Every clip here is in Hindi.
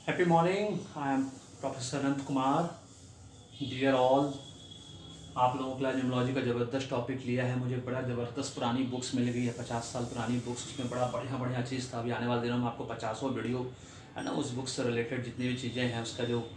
Happy morning. I am Professor Anant Kumar. Dear all, आप लोगों के लिए न्यूमोलॉजी का ज़बरदस्त टॉपिक लिया है. मुझे बड़ा ज़बरदस्त पुरानी बुक्स मिल गई है, 50 साल पुरानी बुक्स. उसमें बड़ा बढ़िया बढ़िया चीज़ था. अभी आने वाले दिनों में आपको 50 वीडियो है ना, उस बुक से रिलेटेड जितनी भी चीज़ें हैं, उसका जो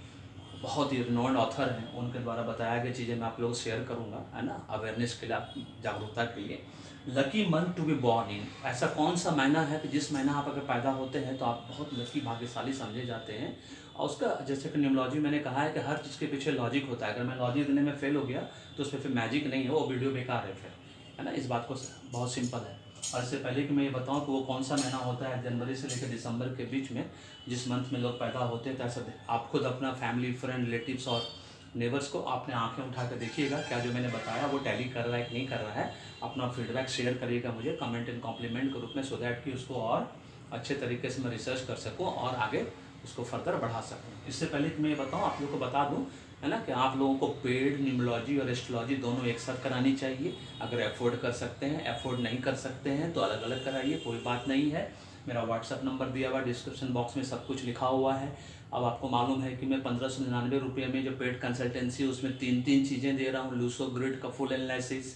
बहुत ही रिनोन्ड ऑथर हैं उनके द्वारा बताया गया चीज़ें मैं आप लोगों से शेयर करूँगा, है ना, अवेयरनेस के लिए, आप जागरूकता के लिए. Lucky month to be born in. ऐसा कौन सा महीना है कि जिस महीना आप अगर पैदा होते हैं तो आप बहुत लकी, भाग्यशाली समझे जाते हैं. और उसका जैसे कि न्यूमोलॉजी मैंने कहा है कि हर चीज़ के पीछे लॉजिक होता है. अगर मैं लॉजिक देने में फेल हो गया तो उस पर फिर मैजिक नहीं है, वो वीडियो बेकार है फिर, है ना. इस बात को बहुत सिंपल है. और इससे पहले कि मैं ये बताऊं कि वो कौन सा महीना होता है जनवरी से लेकर दिसंबर के बीच में, जिस मंथ में लोग पैदा होते हैं, तो ऐसा आप खुद अपना फैमिली, फ्रेंड, रिलेटिव्स और नेबर्स को आपने आंखें उठा कर देखिएगा क्या जो मैंने बताया वो टैली कर रहा है कि नहीं कर रहा है. अपना फीडबैक शेयर करिएगा मुझे कमेंट एंड कॉम्प्लीमेंट के रूप में, सो दैट कि उसको और अच्छे तरीके से मैं रिसर्च कर सकूं और आगे उसको फर्दर बढ़ा सकूं. इससे पहले कि मैं ये बताऊं, आप लोगों को बता दूं, है ना, कि आप लोगों को पेड न्यूमोलॉजी और एस्ट्रोलॉजी दोनों एक साथ करानी चाहिए. अगर अफोर्ड कर सकते हैं, अफोर्ड नहीं कर सकते हैं तो अलग अलग कराइए, कोई बात नहीं है. मेरा व्हाट्सअप नंबर दिया हुआ डिस्क्रिप्शन बॉक्स में, सब कुछ लिखा हुआ है. अब आपको मालूम है कि मैं 1599 रुपये में जो पेड कंसल्टेंसी है उसमें तीन तीन चीज़ें दे रहा हूँ. लूसो ग्रिड का फुल एनालिसिस,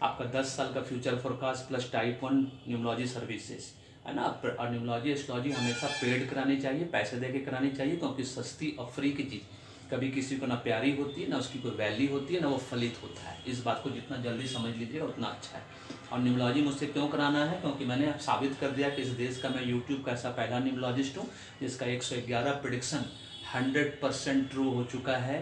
आपका 10 साल का future forecast plus type 1 न्यूमोलॉजी services, है ना. और न्यूमोलॉजी एस्ट्रोलॉजी हमेशा पेड करानी चाहिए, पैसे दे के करानी चाहिए, क्योंकि सस्ती और फ्री की चीज़ कभी किसी को ना प्यारी होती है, ना उसकी कोई वैल्यू होती है, ना वो फलित होता है. इस बात को जितना जल्दी समझ लीजिएगा उतना अच्छा है. और न्यूमोलॉजी मुझसे क्यों कराना है, क्योंकि मैंने साबित कर दिया कि इस देश का मैं यूट्यूब का ऐसा पहला न्यूमोलॉजिस्ट हूँ जिसका 111 प्रिडिक्शन 100% ट्रू हो चुका है.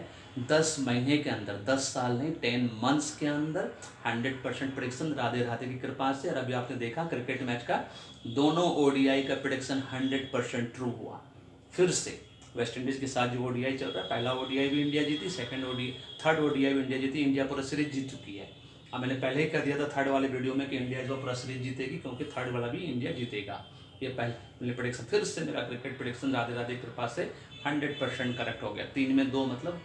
10 महीने के अंदर, 10 साल नहीं, 10 मंथ्स के अंदर 100% प्रिडिक्शन, राधे राधे की कृपा से. और अभी आपने देखा क्रिकेट मैच का दोनों ओडीआई का प्रिडिक्शन 100% ट्रू हुआ. फिर से वेस्ट इंडीज़ के साथ जो ओडीआई चल रहा है, पहला ओडीआई भी इंडिया जीती, थर्ड ओडीआई भी इंडिया जीती. इंडिया पूरा सीरीज जीत चुकी है. अब मैंने पहले ही कह दिया था थर्ड वाले वीडियो में कि इंडिया जो पूरा सीरीज जीतेगी, क्योंकि थर्ड वाला भी इंडिया जीतेगा. ये पहले प्रेडिक्शन. फिर से मेरा क्रिकेट प्रेडिक्शन राधे राधे कृपा से 100% करेक्ट हो गया. 3 में 2 मतलब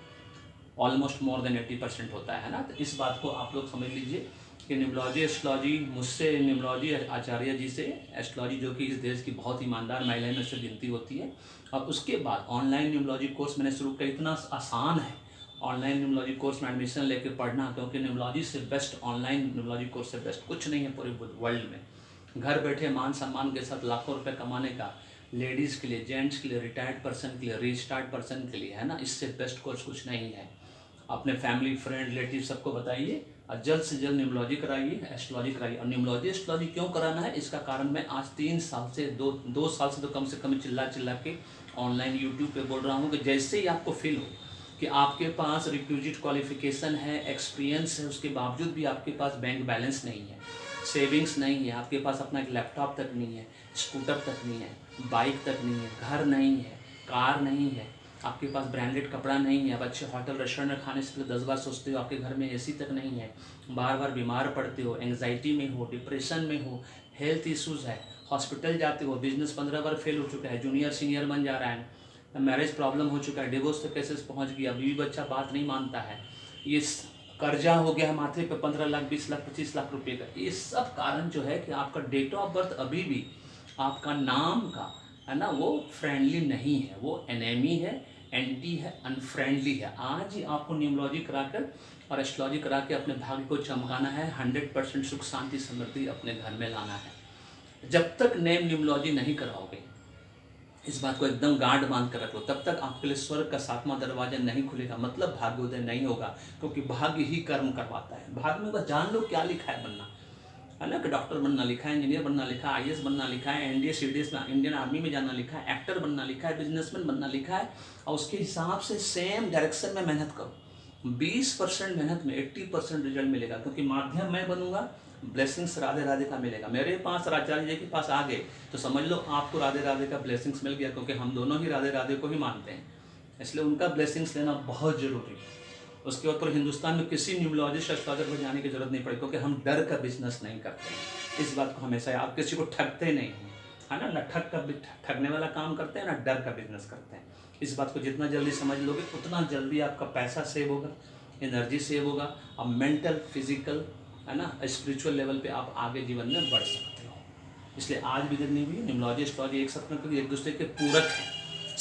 ऑलमोस्ट मोर देन 80% होता है ना. तो इस बात को आप लोग समझ लीजिए कि न्यूमोलॉजी एस्ट्रोलॉजी मुझसे, न्यूमोलॉजी आचार्य जी से, एस्ट्रोलॉजी जो कि इस देश की बहुत ईमानदार महिलाएं में से गिनती होती है. और उसके बाद ऑनलाइन न्यूमोलॉजी कोर्स मैंने शुरू किया. इतना आसान है ऑनलाइन न्यूमोलॉजी कोर्स में एडमिशन लेके पढ़ना, क्योंकि न्यूमोलॉजी से बेस्ट, ऑनलाइन न्यूमोलॉजी कोर्स से बेस्ट कुछ नहीं है पूरे वर्ल्ड में. घर बैठे मान सम्मान के साथ लाखों रुपए कमाने का, लेडीज़ के लिए, जेंट्स के लिए, रिटायर्ड पर्सन के लिए, रिस्टार्ट पर्सन के लिए, है ना, इससे बेस्ट कोर्स कुछ नहीं है. अपने फैमिली, फ्रेंड, रिलेटिव सबको बताइए और जल्द से जल्द न्यूमोलॉजी कराइए, एस्ट्रोलॉजी कराइए. और न्यूमोलॉजी एस्ट्रोलॉजी क्यों कराना है, इसका कारण मैं आज 3 साल से, दो साल से तो कम से कम चिल्ला चिल्ला के ऑनलाइन यूट्यूब पे बोल रहा हूँ कि जैसे ही आपको फील हो कि आपके पास रिक्विजिट क्वालिफिकेशन है, एक्सपीरियंस है, उसके बावजूद भी आपके पास बैंक बैलेंस नहीं है, सेविंग्स नहीं है, आपके पास अपना एक लैपटॉप तक नहीं है, स्कूटर तक नहीं है, बाइक तक नहीं है, घर नहीं है, कार नहीं है, आपके पास ब्रांडेड कपड़ा नहीं है, आप अच्छे होटल रेस्टोरेंट में खाने से 10 बार सोचते हो, आपके घर में एसी तक नहीं है, बार बार बीमार पड़ते हो, एंग्जाइटी में हो, डिप्रेशन में हो, हेल्थ इश्यूज़ है, हॉस्पिटल जाते हो, बिजनेस 15 बार फेल हो चुका है, जूनियर सीनियर बन जा रहा है, मैरिज प्रॉब्लम हो चुका है, डिवोर्स तक केसेस पहुंच गया, बीवी बच्चा बात नहीं मानता है, ये कर्जा हो गया है माथे पे 15 लाख, 20 लाख, 25 लाख रुपए का. ये सब कारण जो है कि आपका डेट ऑफ बर्थ अभी भी आपका नाम का, है ना, वो फ्रेंडली नहीं है, वो एनेमी है, एंटी है, अनफ्रेंडली है. आज ही आपको न्यूमोलॉजी कराकर और एस्ट्रोलॉजी करा के अपने भाग्य को चमकाना है. 100% सुख शांति समृद्धि अपने घर में लाना है. जब तक नेम न्यूमोलॉजी नहीं कराओगे, इस बात को एकदम गांठ बांध कर रख लो, तब तक आपके लिए स्वर्ग का 7वां दरवाजा नहीं खुलेगा, मतलब भाग्योदय नहीं होगा. क्योंकि भाग्य ही कर्म करवाता है. भाग्य में बस जान लो क्या लिखा है बनना, है ना, कि डॉक्टर बनना लिखा है, इंजीनियर बनना लिखा है, आईएएस बनना लिखा है, एनडीए सीडीएस में, इंडियन आर्मी में जाना लिखा है, एक्टर बनना लिखा है, बिजनेसमैन बनना लिखा है. और उसके हिसाब से सेम डायरेक्शन में मेहनत करो. 20% मेहनत में 80% रिजल्ट मिलेगा. क्योंकि माध्यम मैं बनूंगा, ब्लेसिंग्स राधे राधे का मिलेगा. मेरे पास आचार्य जी के पास आ गए तो समझ लो आपको राधे राधे का ब्लेसिंग्स मिल गया, क्योंकि हम दोनों ही राधे राधे को ही मानते हैं. इसलिए उनका ब्लेसिंग्स लेना बहुत जरूरी है. उसके बाद पूरे हिंदुस्तान में किसी न्यूमोलॉजिस्ट एस्ट्रोलॉजर को जाने की जरूरत नहीं पड़ी, क्योंकि हम डर का बिजनेस नहीं करते हैं. इस बात को हमेशा, आप किसी को ठगते नहीं हैं, है ना, न ठगने वाला काम करते हैं, ना डर का बिजनेस करते हैं. इस बात को जितना जल्दी समझ लोगे उतना जल्दी आपका पैसा सेव होगा, एनर्जी सेव होगा, और मेंटल, फिजिकल, है ना, स्पिरिचुअल लेवल पे आप आगे जीवन में बढ़ सकते हो. इसलिए आज भी जितनी भी न्यूमोलॉजी एस्ट्रोलॉजी एक साथ में, एक दूसरे के पूरक हैं.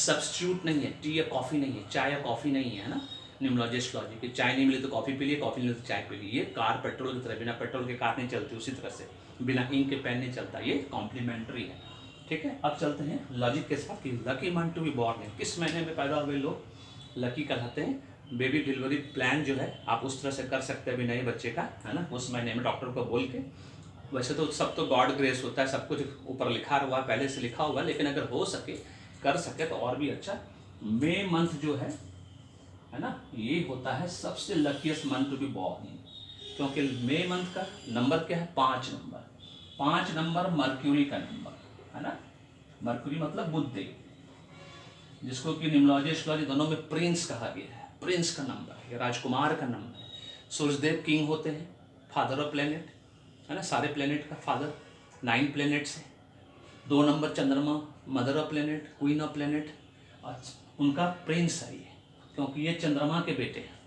सब्स्टिट्यूट नहीं है, टी या कॉफ़ी नहीं है, चाय या कॉफ़ी नहीं है ना। न्यूमोलॉजी एस्ट्रोलॉजी की चाय नहीं मिली तो कॉफ़ी पी लिए, कॉफ़ी नहीं मिली तो चाय पी ली। ये कार पेट्रोल की तरह, बिना पेट्रोल के कार नहीं चलती, उसी तरह से बिना इंक के पेन नहीं चलता, ये कॉम्प्लीमेंट्री है। ठीक है, अब चलते हैं लॉजिक के साथ कि lucky month to be born है, किस महीने में पैदा हुए लोग लकी कहलाते हैं। बेबी डिलीवरी प्लान जो है आप उस तरह से कर सकते हैं अभी नए बच्चे का, है ना, उस महीने में डॉक्टर को बोल के। वैसे तो सब तो गॉड ग्रेस होता है, सब कुछ ऊपर लिखा हुआ है, पहले से लिखा हुआ है, लेकिन अगर हो सके कर सके तो और भी अच्छा। मई मंथ जो है ना, ये होता है सबसे luckiest month to be born, क्योंकि मई मंथ का नंबर क्या है, 5 नंबर। 5 नंबर मर्क्यूरी का नंबर है ना, मर्क्यूरी मतलब बुध देव, जिसको कि न्यूमोलॉजी एस्ट्रोलॉजी दोनों में प्रिंस कहा गया है। प्रिंस का नंबर है, राजकुमार का नंबर है। सूर्यदेव किंग होते हैं, फादर ऑफ प्लेनेट है ना, सारे प्लेनेट का फादर। 9 प्लेनेट्स है। 2 नंबर चंद्रमा, mother of planet, queen of planet, और उनका प्रिंस है ये, क्योंकि ये चंद्रमा के बेटे हैं।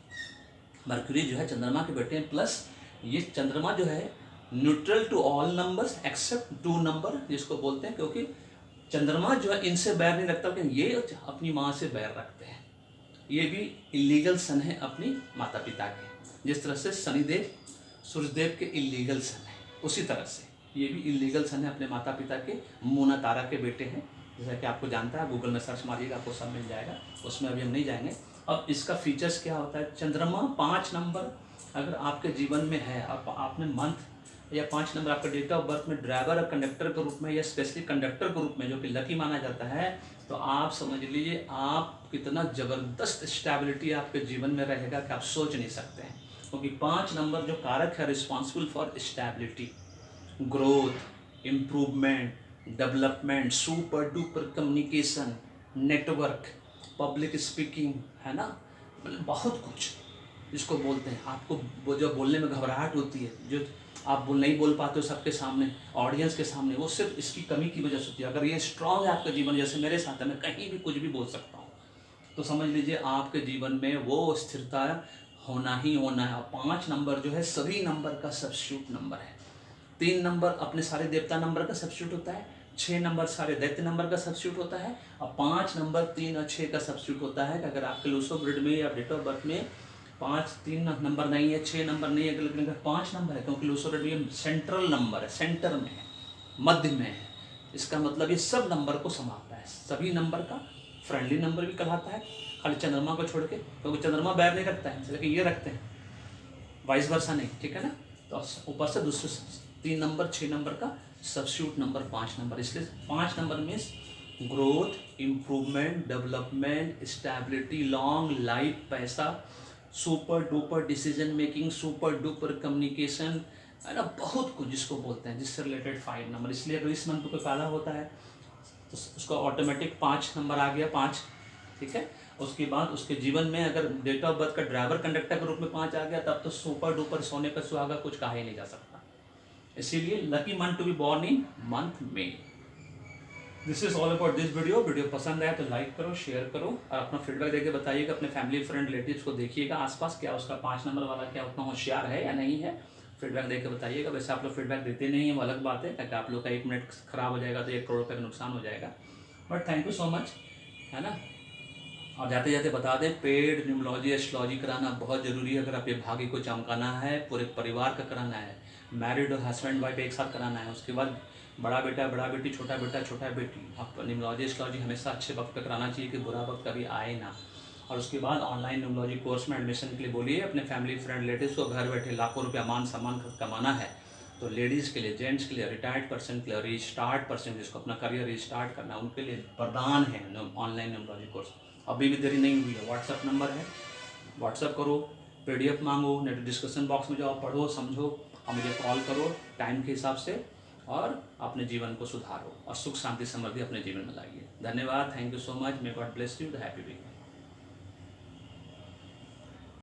मर्क्यूरी जो है चंद्रमा के बेटे हैं, प्लस ये चंद्रमा जो है neutral to all numbers except 2 number, जिसको बोलते हैं, क्योंकि चंद्रमा जो है इनसे बैर नहीं रखता, लेकिन ये अपनी माँ से बैर रखते हैं। ये भी इलीगल सन है अपनी माता पिता के, जिस तरह से शनिदेव सूर्यदेव के इलीगल सन है, उसी तरह से ये भी इलीगल सन है अपने माता पिता के। मूना तारा के बेटे हैं, जैसा कि आपको जानता है, गूगल में सर्च मारिएगा आपको सब मिल जाएगा, उसमें अभी हम नहीं जाएंगे। अब इसका फीचर्स क्या होता है, चंद्रमा 5 नंबर अगर आपके जीवन में है, अब आपने मंथ या 5 नंबर आपका डेट ऑफ बर्थ में ड्राइवर और कंडक्टर के रूप में या स्पेशली कंडक्टर के रूप में जो कि लकी माना जाता है, तो आप समझ लीजिए आप कितना ज़बरदस्त स्टेबिलिटी आपके जीवन में रहेगा कि आप सोच नहीं सकते हैं। क्योंकि 5 नंबर जो कारक है responsible for stability, growth, improvement, development, super duper communication, network, public speaking, है ना, मतलब बहुत कुछ जिसको बोलते हैं। आपको वो जो बोलने में घबराहट होती है, जो आप नहीं बोल पाते हो सबके सामने, ऑडियंस के सामने, वो सिर्फ इसकी कमी की वजह से होती है। अगर ये स्ट्रांग है आपका जीवन, जैसे मेरे साथ है, मैं कहीं भी कुछ भी बोल सकता हूँ, तो समझ लीजिए आपके जीवन में वो स्थिरता होना ही होना है। 5 नंबर जो है सभी नंबर का सब्स्टिट्यूट नंबर है। 3 नंबर अपने सारे देवता नंबर का सब्स्टिट्यूट होता है, 6 नंबर सारे दैत्य नंबर का सब्स्टिट्यूट होता है, और 5 नंबर 3 और 6 का सब्स्टिट्यूट होता है। कि अगर आपके लूसो ग्रिड में या डेट ऑफ बर्थ में 3 नंबर नहीं है, 6 नंबर नहीं है, लेकिन अगर 5 नंबर है, क्योंकि लूसो ग्रिड में सेंट्रल नंबर है, सेंटर में है, मध्य में है, इसका मतलब ये सब नंबर को समाप्त है। सभी नंबर का फ्रेंडली नंबर भी कहलाता है, खाली चंद्रमा को छोड़ के, क्योंकि चंद्रमा बैर नहीं रखता है, लेकिन ये रखते हैं, वाइस वर्सा नहीं, ठीक है ना। तो ऊपर से दूसरे 3 नंबर 6 नंबर का सब्स्टिट्यूट नंबर 5 नंबर, इसलिए 5 number means growth, improvement, development, stability, long life, पैसा, super duper decision making, super duper communication, है ना, बहुत कुछ जिसको बोलते हैं, जिससे रिलेटेड 5 नंबर। इसलिए अगर इस मंथ को पैदा होता है तो उसका ऑटोमेटिक 5 नंबर आ गया, 5, ठीक है। उसके बाद उसके जीवन में अगर डेट ऑफ बर्थ का ड्राइवर कंडक्टर के रूप में 5 आ गया, तब तो सुपर डुपर सोने पर सुहागा कुछ कहा ही नहीं जा सकता। इसीलिए lucky month to be born in month में। This is all about this video. Video पसंद आया तो लाइक करो, शेयर करो, और अपना फीडबैक देके बताइएगा। अपने फैमिली फ्रेंड रिलेटिव्स को देखिएगा आसपास, क्या उसका 5 नंबर वाला क्या उतना होशियार है या नहीं है, फीडबैक देके बताइएगा। वैसे आप लोग फीडबैक देते नहीं हैं, वो अलग बात है, ताकि आप लोग का 1 मिनट खराब हो जाएगा तो 1 करोड़ रुपये का नुकसान हो जाएगा। But thank you so much, है ना। और जाते जाते बता दें, पेड न्यूमोलॉजी एस्ट्रोलॉजी कराना बहुत ज़रूरी है। अगर आपके भाग्य को चमकाना है, पूरे परिवार का कराना है, मैरिड और हस्बैंड वाइफ एक साथ कराना है, उसके बाद बड़ा बेटा बड़ा बेटी, छोटा बेटा छोटा बेटी, आप न्यूमोलॉजी एस्ट्रोलॉजी हमेशा अच्छे वक्त पे कराना चाहिए कि बुरा वक्त कभी आए ना। और उसके बाद ऑनलाइन न्यूमोलॉजी कोर्स में एडमिशन के लिए बोलिए अपने फैमिली फ्रेंड रिलेटिव्स को। घर बैठे लाखों रुपया मान सम्मान कमाना है, तो लेडीज़ के लिए, जेंट्स के लिए, रिटायर्ड पर्सन के लिए, रिस्टार्ट पर्सन जिसको अपना करियर रिस्टार्ट करना है, उनके लिए वरदान है ऑनलाइन न्यूमोलॉजी कोर्स। अभी भी देरी नहीं हुई है, व्हाट्सअप नंबर है, व्हाट्सअप करो, PDF मांगो, नेट डिस्कशन बॉक्स में जाओ, पढ़ो, समझो, और मुझे कॉल करो टाइम के हिसाब से, और अपने जीवन को सुधारो और सुख शांति समृद्धि अपने जीवन में लाइए। धन्यवाद, thank you so much, may God bless you, happy week.